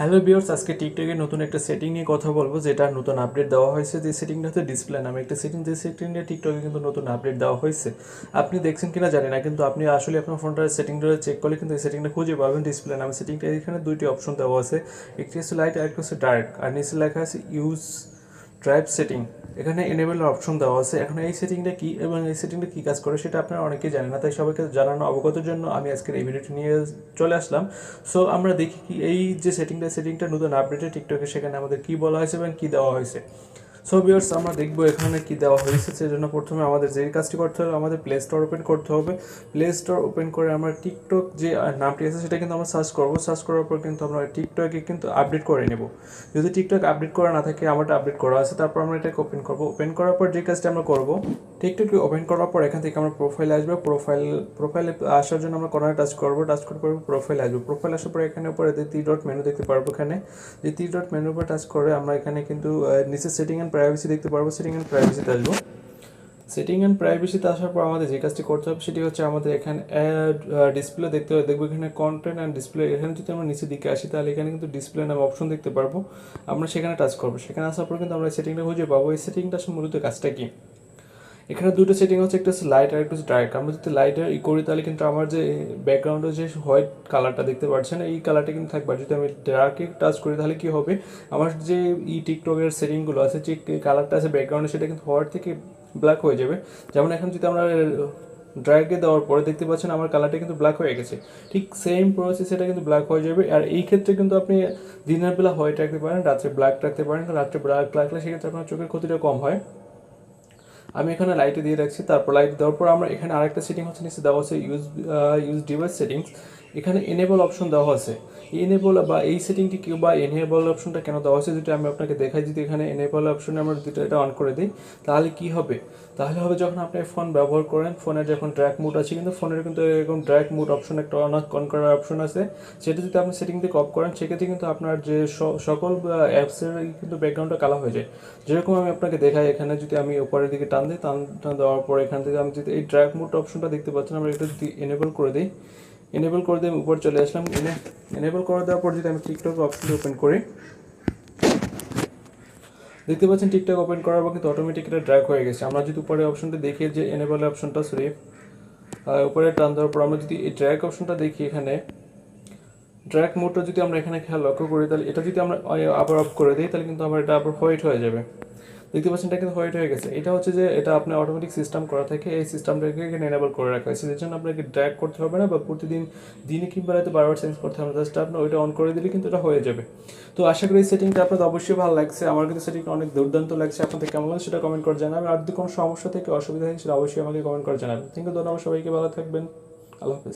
Hello viewers, আজকে টিকটকে নতুন একটা সেটিং নিয়ে কথা বলবো, যেটা নতুন আপডেট দেওয়া হয়েছে। যে সেটিংটা হচ্ছে ডিসপ্লে নামে একটা সেটিং, যে সেটিংটা টিকটকে কিন্তু নতুন আপডেট দেওয়া হয়েছে। আপনি দেখছেন কিনা জানি না, কিন্তু আপনি আসলে আপনার ফোনটার সেটিংটা চেক করলে কিন্তু এই সেটিংটা খুঁজে পাবেন। ডিসপ্লে নামে সেটিংটা, এখানে দুইটি অপশন দেওয়া আছে, একটি হচ্ছে লাইট আর একটা হচ্ছে ডার্ক, আর নিচে লেখা আছে ইউজ ড্রাইভ সেটিং। এখানে এনেবল অপশন দেওয়া আছে। এখন এই সেটিংটা কি এবং এই সেটিংটা কি কাজ করে সেটা আপনারা অনেকেই জানেন না, তাই সবাইকে জানানো অবগতের জন্য আমি আজকের এই ভিডিওটি নিয়ে চলে আসলাম। সো আমরা দেখি কি এই যে সেটিংটা নতুন আপডেটে টিকটকে সেখানে আমাদের কি বলা হয়েছে এবং কি দেওয়া হয়েছে। সো ভিউয়ার্স, আমরা দেখবো এখানে কি দেওয়া হয়েছে। সেজন্য প্রথমে আমাদের যে কাজটি করতে হবে, আমাদের প্লে স্টোর ওপেন করতে হবে। প্লে স্টোর ওপেন করে আমরা টিকটক যে নামটি আছে সেটা কিন্তু আমরা সার্চ করবো। সার্চ করার পর কিন্তু আমরা টিকটকে কিন্তু আপডেট করে নেব। যদি টিকটক আপডেট করা না থাকে, আমারটা আপডেট করা আছে, তারপর আমরা এটাকে ওপেন করবো। ওপেন করার পর যে কাজটা আমরা করবো, টিকটক ওপেন করার পর এখান থেকে আমরা প্রোফাইল আসবে। প্রোফাইলে আসার জন্য আমরা কর্নারে টাচ করবো। টাচ করার পর প্রোফাইল আসবে। প্রোফাইল আসার পর এখানে উপরে থ্রি ডট মেনু দেখতে পারবো। এখানে যে থ্রি ডট মেনুর উপর টাচ করে আমরা এখানে কিন্তু নিচে সেটিং অ্যান্ড প্রাইভেসি দেখতে পারবো। সেটিং অ্যান্ড প্রাইভেসিতে আসবো। সেটিং অ্যান্ড প্রাইভেসিতে আসার পর আমাদের যে কাজটি করতে হবে সেটি হচ্ছে আমাদের এখানে ডিসপ্লে দেখতে হবে। দেখবো এখানে কন্টেন্ট অ্যান্ড ডিসপ্লে, এখানে যদি আমরা নিচের দিকে আসি তাহলে এখানে কিন্তু ডিসপ্লে নামে অপশন দেখতে পারবো। আমরা সেখানে টাচ করবো। সেখানে আসার পর কিন্তু আমরা সেটিংটা খুঁজে পাবো। এই সেটিংটা আসলে মূলত কাজটা কি, এখানে দুটো সেটিং হচ্ছে, একটা হচ্ছে লাইট আর একটা হচ্ছে ডার্ক। আমরা যদি লাইটার করি তাহলে কিন্তু আমার যে ব্যাকগ্রাউন্ডে যে হোয়াইট কালারটা দেখতে পাচ্ছেন এই কালারটা কিন্তু থাকবে। আর যদি আমি ডার্কে টাচ করি তাহলে কি হবে, আমার যে টিকটকের সেটিংগুলো আছে, যে কালারটা আছে ব্যাকগ্রাউন্ডে সেটা কিন্তু হোয়াইট থেকে ব্ল্যাক হয়ে যাবে। যেমন এখন যদি আমরা ড্রাগে দেওয়ার পরে দেখতে পাচ্ছেন আমার কালারটা কিন্তু ব্ল্যাক হয়ে গেছে। ঠিক সেম প্রসেস এটা কিন্তু ব্ল্যাক হয়ে যাবে। আর এই ক্ষেত্রে কিন্তু আপনি দিনের বেলা হোয়াইট রাখতে পারেন, রাত্রে ব্ল্যাক রাখতে পারেন। রাত্রে ব্ল্যাক রাখলে সেক্ষেত্রে আপনার চোখের ক্ষতিটা কম হয়। আমি এখানে লাইটে দিয়ে রাখছি। তারপর লাইট দেওয়ার পর আমরা এখানে আরেকটা সেটিং হচ্ছে নিচে দেওয়া আছে ইউজ ডিভাইস সেটিংস। এখানে এনেবল অপশন দেওয়া আছে। এনেবল বা এই সেটিংটি কি বা এনেবল অপশনটা কেন দেওয়া আছে যেটা আমি আপনাকে দেখাই। যদি এখানে এনেবল অপশনে আমরা যদি এটা অন করে দিই তাহলে কি হবে, তাহলে হবে যখন আপনি ফোন ব্যবহার করেন, ফোনের যখন ড্র্যাগ মুড আছে, কিন্তু ফোনের কিন্তু এরকম ড্র্যাগ মুড অপশন একটা অন করার অপশন আছে। সেটা যদি আপনি সেটিং থেকে অফ করেন সেক্ষেত্রে কিন্তু আপনার যে সকল অ্যাপসের কিন্তু ব্যাকগ্রাউন্ডটা কালো হয়ে যায়। যেরকম আমি আপনাকে দেখাই, এখানে যদি আমি উপরের দিকে টান দিই, টান দেওয়ার পর এখান থেকে আমি যদি এই ড্র্যাগ মুড অপশনটা দেখতে পাচ্ছেন, আমরা এটা যদি এনেবল করে দিই, এনেবল করে দিয়ে আমি উপর চলে আসলাম। এনেবল করে দেওয়ার পর যদি আমি টিকটক অপশনটা ওপেন করি, দেখতে পাচ্ছেন টিকটক ওপেন করার পর কিন্তু অটোমেটিক এটা ড্র্যাগ হয়ে গেছে। আমরা যদি উপরে অপশনটা দেখি, যে এনেবল অপশনটা সরি উপরে টান দেওয়ার পর আমরা যদি এই ড্র্যাগ অপশনটা দেখি, এখানে ড্র্যাগ মোডটা যদি আমরা এখানে খেয়াল লক্ষ্য করি, তাহলে এটা যদি আমরা আবার অফ করে দিই তাহলে কিন্তু আমার এটা আবার হোয়াইট হয়ে যাবে। দেখতে পাচ্ছেন এটা কিন্তু হোয়াইট হয়ে গেছে। এটা হচ্ছে যে এটা আপনার অটোমেটিক সিস্টেম করা থাকে, এই সিস্টেমটাকে এখানে এনেবল করে রাখা হয়েছে। এর জন্য আপনাকে ড্র্যাগ করতে হবে না বা প্রতিদিন দিনে কিংবা রাতে বারবার চেঞ্জ করতে হবে না। জাস্ট আপনি ওইটা অন করে দিলে কিন্তু এটা হয়ে যাবে। তো আশা করি এই সেটিংটা আপনাদের অবশ্যই ভালো লাগছে। আমার কিন্তু সেটিংটা অনেক দুর্দান্ত লাগছে। আপনাদের কেমন লাগছে সেটা কমেন্ট করে জানাবেন। আর যদি কোনো সমস্যা থেকে অসুবিধা হয় সেটা অবশ্যই আমাকে কমেন্ট করে জানাবেন। থ্যাংক ইউ, ধন্যবাদ সবাইকে, ভালো থাকবেন, আল্লাহ হাফেজ।